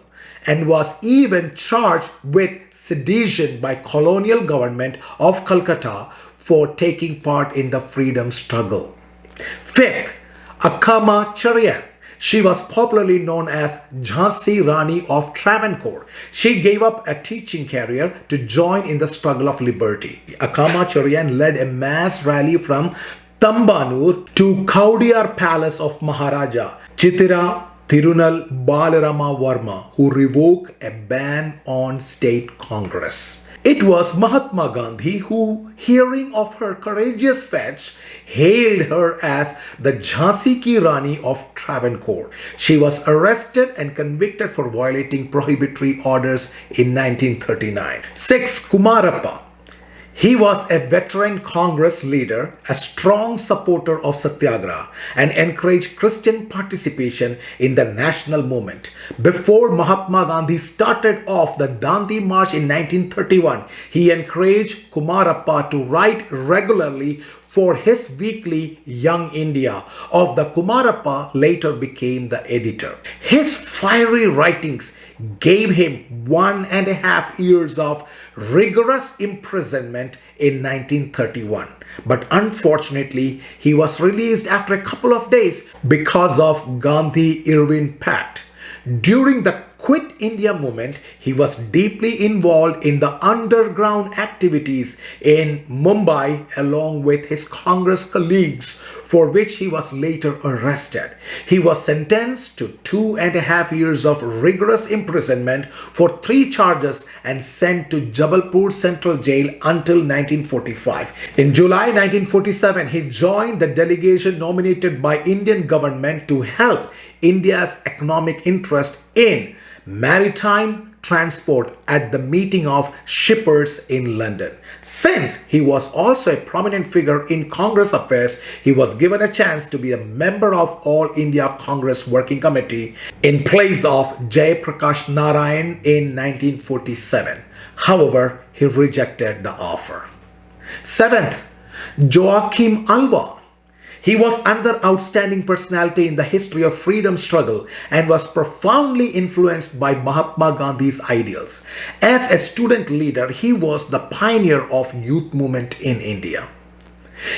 and was even charged with sedition by colonial government of Calcutta for taking part in the freedom struggle. Fifth, Akama Charian. She was popularly known as Jhansi Rani of Travancore. She gave up a teaching career to join in the struggle of liberty. Akama Charian led a mass rally from Tambanur to Kaudiyar Palace of Maharaja Chitira Tirunal Balarama Varma, who revoked a ban on state congress. It was Mahatma Gandhi who, hearing of her courageous fetch, hailed her as the Jhansi Ki Rani of Travancore. She was arrested and convicted for violating prohibitory orders in 1939. 6. Kumarappa. He was a veteran Congress leader, a strong supporter of Satyagraha, and encouraged Christian participation in the national movement. Before Mahatma Gandhi started off the Dandi March in 1931, he encouraged Kumarappa to write regularly for his weekly Young India, of the Kumarappa later became the editor. His fiery writings gave him 1.5 years of rigorous imprisonment in 1931. But unfortunately, he was released after a couple of days because of Gandhi-Irwin Pact. During the Quit India movement, he was deeply involved in the underground activities in Mumbai along with his Congress colleagues, for which he was later arrested. He was sentenced to 2.5 years of rigorous imprisonment for 3 charges and sent to Jabalpur Central Jail until 1945. In July 1947, he joined the delegation nominated by Indian government to help India's economic interest in maritime transport at the meeting of shippers in London. Since he was also a prominent figure in Congress affairs, he was given a chance to be a member of All India Congress Working Committee in place of Jai Prakash Narayan in 1947. However, he rejected the offer. 7th, Joachim Alva. He was another outstanding personality in the history of freedom struggle and was profoundly influenced by Mahatma Gandhi's ideals. As a student leader, he was the pioneer of youth movement in India.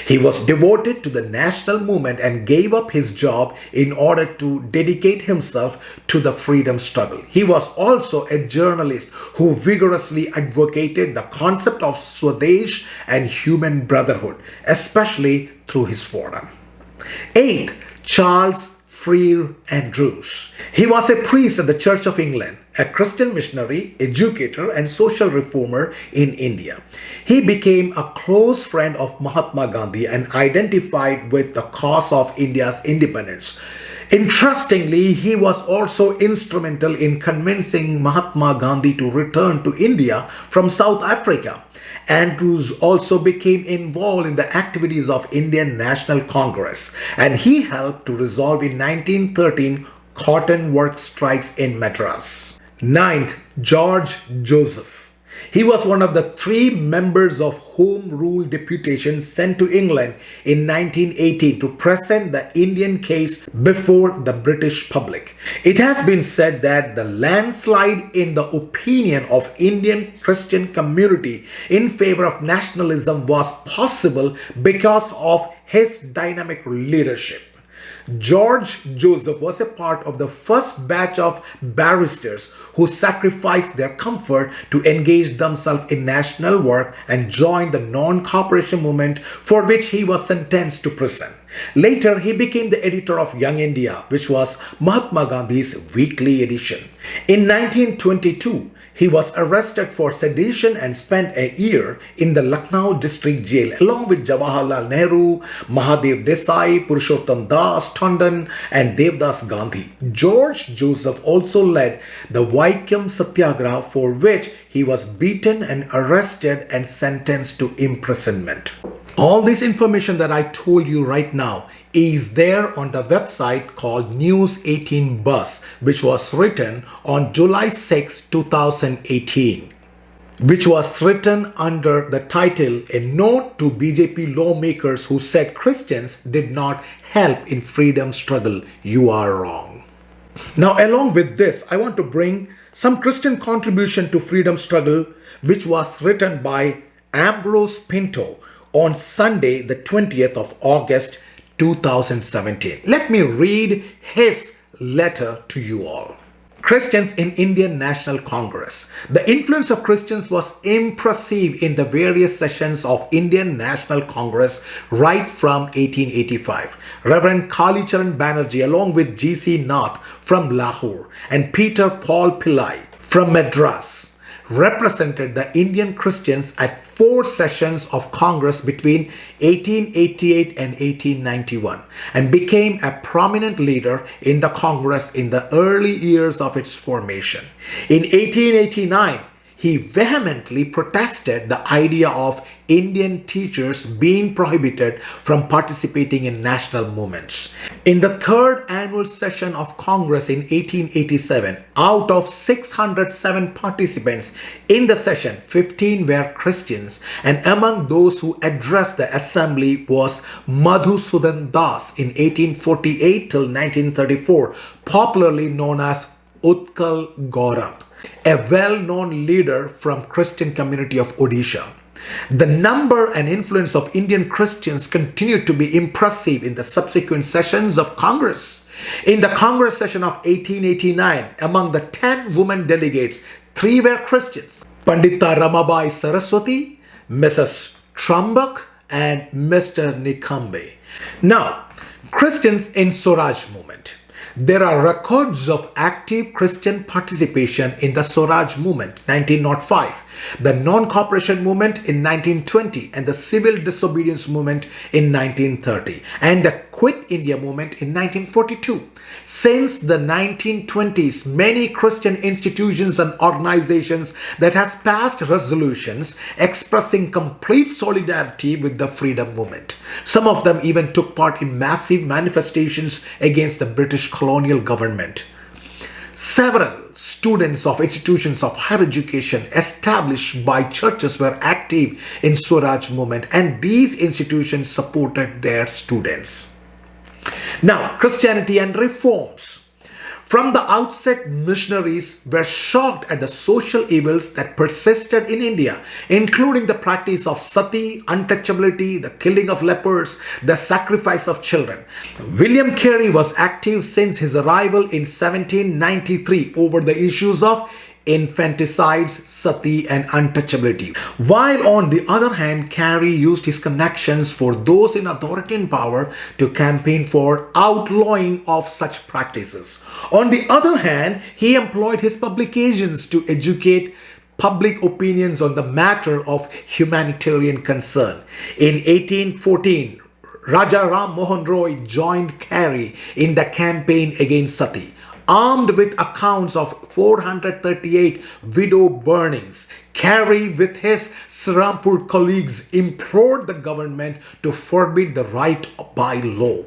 He was devoted to the national movement and gave up his job in order to dedicate himself to the freedom struggle. He was also a journalist who vigorously advocated the concept of Swadesh and human brotherhood, especially through his forum. 8th, Charles Freer Andrews. He was a priest at the Church of England, a Christian missionary, educator, and social reformer in India. He became a close friend of Mahatma Gandhi and identified with the cause of India's independence. Interestingly, he was also instrumental in convincing Mahatma Gandhi to return to India from South Africa. Andrews also became involved in the activities of Indian National Congress, and he helped to resolve in 1913 cotton work strikes in Madras. 9th, George Joseph. He was one of the 3 members of Home Rule deputation sent to England in 1918 to present the Indian case before the British public. It has been said that the landslide in the opinion of Indian Christian community in favor of nationalism was possible because of his dynamic leadership. George Joseph was a part of the first batch of barristers who sacrificed their comfort to engage themselves in national work and joined the non-cooperation movement, for which he was sentenced to prison. Later, he became the editor of Young India, which was Mahatma Gandhi's weekly edition. In 1922, he was arrested for sedition and spent a year in the Lucknow district jail along with Jawaharlal Nehru, Mahadev Desai, Purushottam Das Tandon, and Devdas Gandhi. George Joseph also led the Vaikam Satyagraha, for which he was beaten and arrested and sentenced to imprisonment. All this information that I told you right now is there on the website called News 18 Bus, which was written on July 6, 2018, which was written under the title A Note to BJP Lawmakers Who Said Christians Did Not Help in Freedom Struggle. You are wrong. Now, along with this, I want to bring some Christian contribution to freedom struggle, which was written by Ambrose Pinto on Sunday, the 20th of August, 2017. Let me read his letter to you all. Christians in Indian National Congress. The influence of Christians was impressive in the various sessions of Indian National Congress right from 1885. Reverend Kalicharan Banerjee along with G.C. Nath from Lahore and Peter Paul Pillai from Madras represented the Indian Christians at 4 sessions of Congress between 1888 and 1891 and became a prominent leader in the Congress in the early years of its formation. In 1889, he vehemently protested the idea of Indian teachers being prohibited from participating in national movements. In the third annual session of Congress in 1887, out of 607 participants in the session, 15 were Christians, and among those who addressed the assembly was Madhusudan Das in 1848 till 1934, popularly known as Utkal Gaurav, a well-known leader from Christian community of Odisha. The number and influence of Indian Christians continued to be impressive in the subsequent sessions of Congress. In the Congress session of 1889, among the 10 women delegates, 3 were Christians: Pandita Ramabai Saraswati, Mrs. Trambak, and Mr. Nikambe. Now, Christians in Swaraj movement. There are records of active Christian participation in the Swaraj movement 1905, the non-cooperation movement in 1920, and the civil disobedience movement in 1930, and the Quit India movement in 1942. Since the 1920s, many Christian institutions and organizations that has passed resolutions expressing complete solidarity with the freedom movement. Some of them even took part in massive manifestations against the British colonial government. Several students of institutions of higher education established by churches were active in Swaraj movement, and these institutions supported their students. Now, Christianity and reforms. From the outset, missionaries were shocked at the social evils that persisted in India, including the practice of sati, untouchability, the killing of lepers, the sacrifice of children. William Carey was active since his arrival in 1793 over the issues of infanticides, sati, and untouchability. While on the other hand, Carey used his connections for those in authority and power to campaign for outlawing of such practices. On the other hand, he employed his publications to educate public opinions on the matter of humanitarian concern. In 1814, Raja Ram Mohan Roy joined Carey in the campaign against sati. Armed with accounts of 438 widow burnings, Carey with his Serampur colleagues implored the government to forbid the right by law.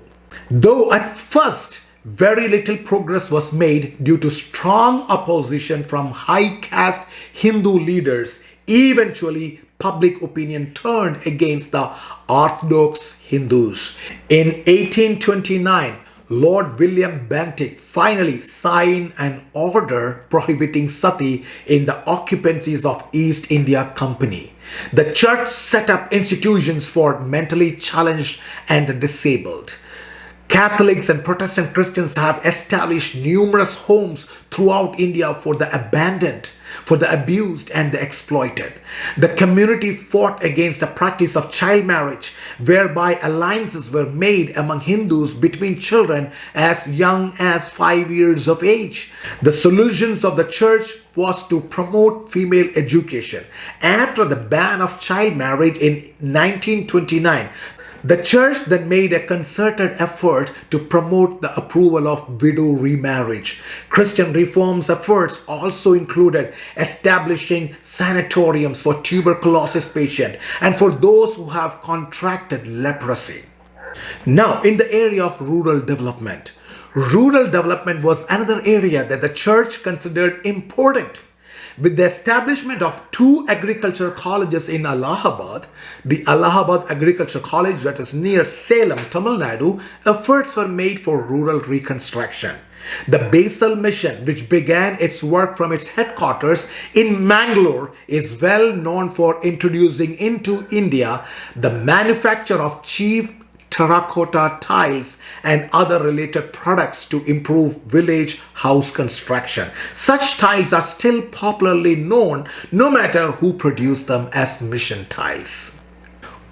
Though at first very little progress was made due to strong opposition from high caste Hindu leaders, eventually public opinion turned against the Orthodox Hindus. In 1829, Lord William Bentinck finally signed an order prohibiting sati in the occupancies of East India Company. The church set up institutions for mentally challenged and disabled. Catholics and Protestant Christians have established numerous homes throughout India for the abandoned, for the abused and the exploited. The community fought against the practice of child marriage, whereby alliances were made among Hindus between children as young as 5 years of age. The solutions of the church was to promote female education. After the ban of child marriage in 1929, the church then made a concerted effort to promote the approval of widow remarriage. Christian reforms efforts also included establishing sanatoriums for tuberculosis patients and for those who have contracted leprosy. Now, in the area of rural development was another area that the church considered important. With the establishment of 2 agricultural colleges in Allahabad, the Allahabad Agriculture College that is near Salem, Tamil Nadu, efforts were made for rural reconstruction. The Basal Mission, which began its work from its headquarters in Mangalore, is well known for introducing into India the manufacture of cheap terracotta tiles and other related products to improve village house construction. Such tiles are still popularly known, no matter who produced them, as mission tiles.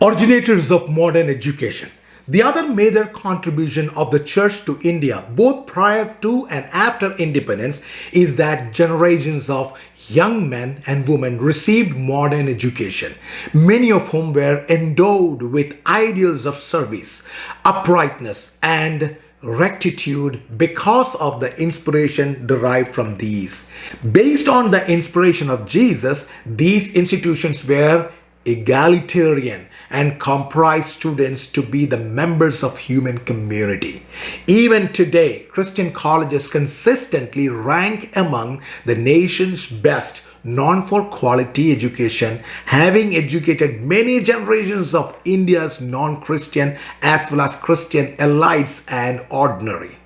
Originators of modern education. The other major contribution of the church to India, both prior to and after independence, is that generations of young men and women received modern education, many of whom were endowed with ideals of service, uprightness, and rectitude because of the inspiration derived from these. Based on the inspiration of Jesus, these institutions were egalitarian and comprised students to be the members of human community. Even today, Christian colleges consistently rank among the nation's best, known for quality education, having educated many generations of India's non-Christian as well as Christian elites and ordinary.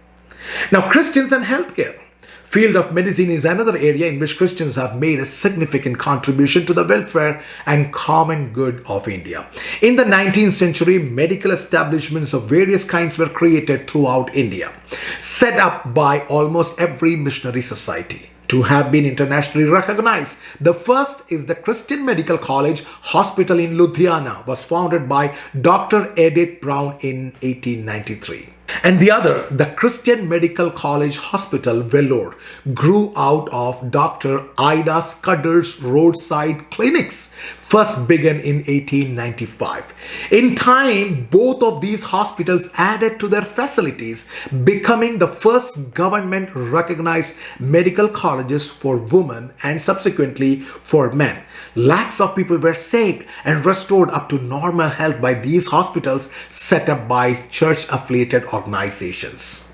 Now, Christians and healthcare. Field of medicine is another area in which Christians have made a significant contribution to the welfare and common good of India. In the 19th century, medical establishments of various kinds were created throughout India, set up by almost every missionary society to have been internationally recognized. The first is the Christian Medical College Hospital in Ludhiana, was founded by Dr. Edith Brown in 1893. And the other, the Christian Medical College Hospital, Vellore, grew out of Dr. Ida Scudder's roadside clinics, first begun in 1895. In time, both of these hospitals added to their facilities, becoming the first government-recognized medical colleges for women and subsequently for men. Lakhs of people were saved and restored up to normal health by these hospitals set up by church-affiliated organizations.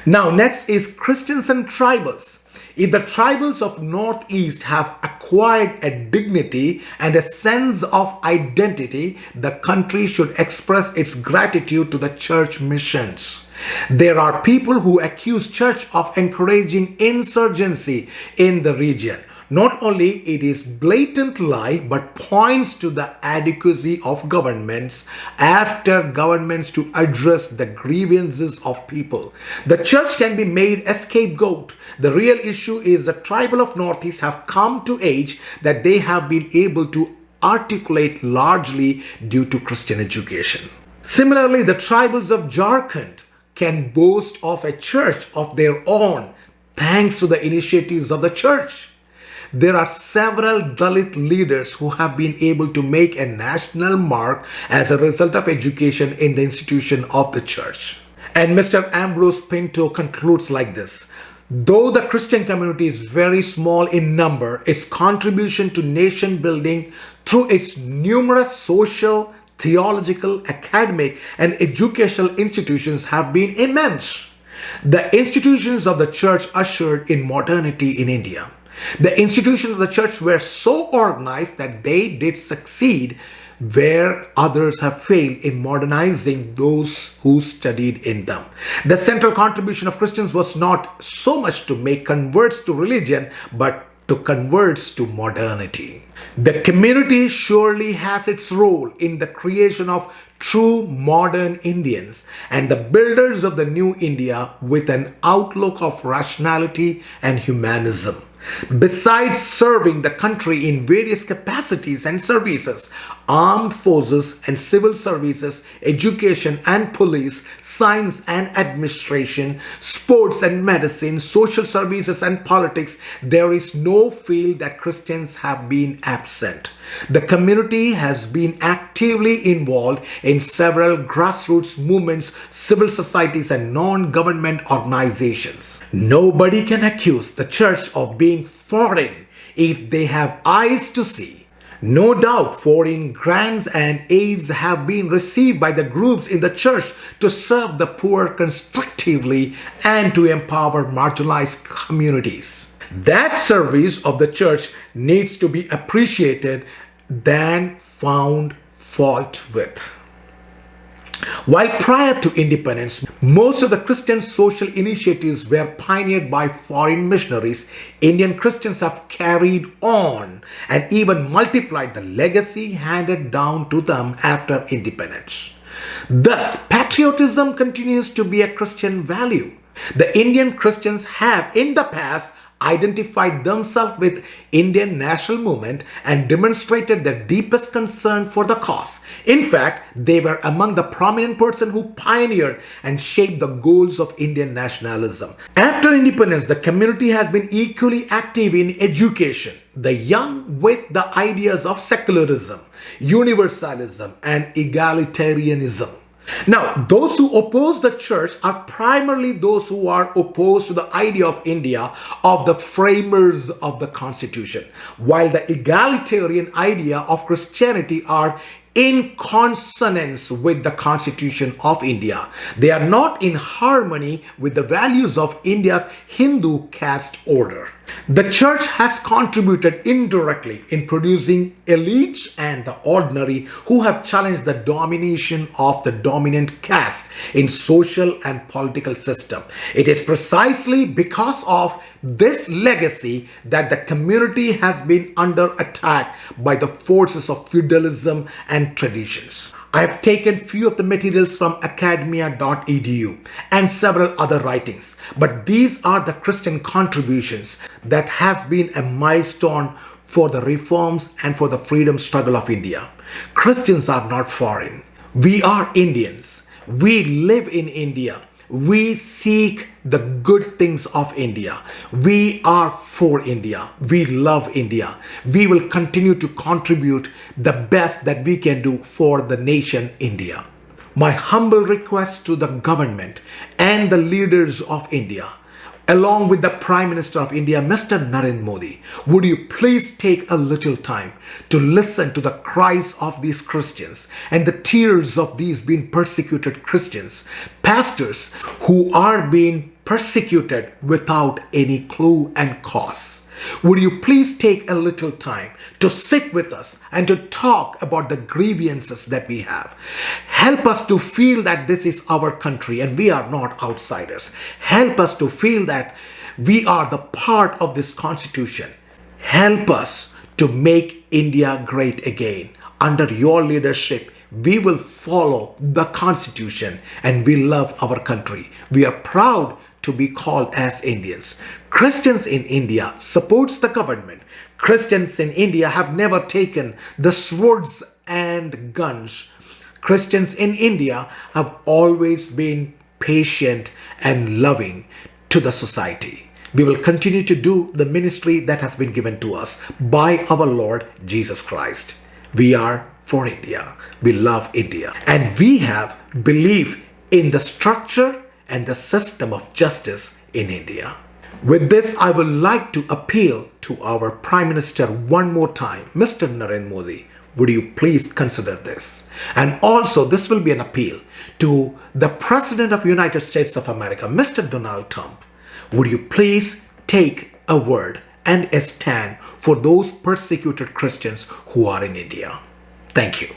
Now, next is Christians and tribals. If the tribals of Northeast have acquired a dignity and a sense of identity, the country should express its gratitude to the church missions. There are people who accuse church of encouraging insurgency in the region. Not only it is blatant lie, but points to the adequacy of governments after governments to address the grievances of people. The church can be made a scapegoat. The real issue is the tribal of Northeast have come to age that they have been able to articulate largely due to Christian education. Similarly, the tribals of Jharkhand can boast of a church of their own thanks to the initiatives of the church. There are several Dalit leaders who have been able to make a national mark as a result of education in the institution of the church. And Mr. Ambrose Pinto concludes like this: though the Christian community is very small in number, its contribution to nation building through its numerous social, theological, academic, and educational institutions have been immense. The institutions of the church ushered in modernity in India. The institutions of the church were so organized that they did succeed where others have failed in modernizing those who studied in them. The central contribution of Christians was not so much to make converts to religion, but to converts to modernity. The community surely has its role in the creation of true modern Indians and the builders of the new India with an outlook of rationality and humanism. Besides serving the country in various capacities and services, armed forces and civil services, education and police, science and administration, sports and medicine, social services and politics, there is no field that Christians have been absent. The community has been actively involved in several grassroots movements, civil societies and non-government organizations. Nobody can accuse the church of being foreign if they have eyes to see. No doubt foreign grants and aids have been received by the groups in the church to serve the poor constructively and to empower marginalized communities. That service of the church needs to be appreciated than found fault with. While prior to independence, most of the Christian social initiatives were pioneered by foreign missionaries, Indian Christians have carried on and even multiplied the legacy handed down to them after independence. Thus, patriotism continues to be a Christian value. The Indian Christians have in the past identified themselves with Indian national movement and demonstrated their deepest concern for the cause. In fact, they were among the prominent persons who pioneered and shaped the goals of Indian nationalism. After independence, the community has been equally active in education. The young with the ideas of secularism, universalism, and egalitarianism. Now, those who oppose the church are primarily those who are opposed to the idea of India, of the framers of the Constitution, while the egalitarian idea of Christianity are in consonance with the Constitution of India. They are not in harmony with the values of India's Hindu caste order. The church has contributed indirectly in producing elites and the ordinary who have challenged the domination of the dominant caste in social and political system. It is precisely because of this legacy that the community has been under attack by the forces of feudalism and traditions. I have taken few of the materials from academia.edu and several other writings, but these are the Christian contributions that has been a milestone for the reforms and for the freedom struggle of India. Christians are not foreign. We are Indians. We live in India. We seek the good things of India. We are for India. We love India. We will continue to contribute the best that we can do for the nation India. My humble request to the government and the leaders of India, along with the Prime Minister of India, Mr. Narendra Modi, would you please take a little time to listen to the cries of these Christians and the tears of these being persecuted Christians, pastors who are being persecuted without any clue and cause. Would you please take a little time to sit with us and to talk about the grievances that we have. Help us to feel that this is our country and we are not outsiders. Help us to feel that we are the part of this constitution. Help us to make India great again. Under your leadership, we will follow the constitution and we love our country. We are proud to be called as Indians. Christians in India supports the government. Christians in India have never taken the swords and guns. Christians in India have always been patient and loving to the society. We will continue to do the ministry that has been given to us by our Lord Jesus Christ. We are for India. We love India. And we have belief in the structure and the system of justice in India. With this, I would like to appeal to our Prime Minister one more time, Mr. Narendra Modi. Would you please consider this? And also, this will be an appeal to the President of the United States of America, Mr. Donald Trump. Would you please take a word and a stand for those persecuted Christians who are in India? Thank you.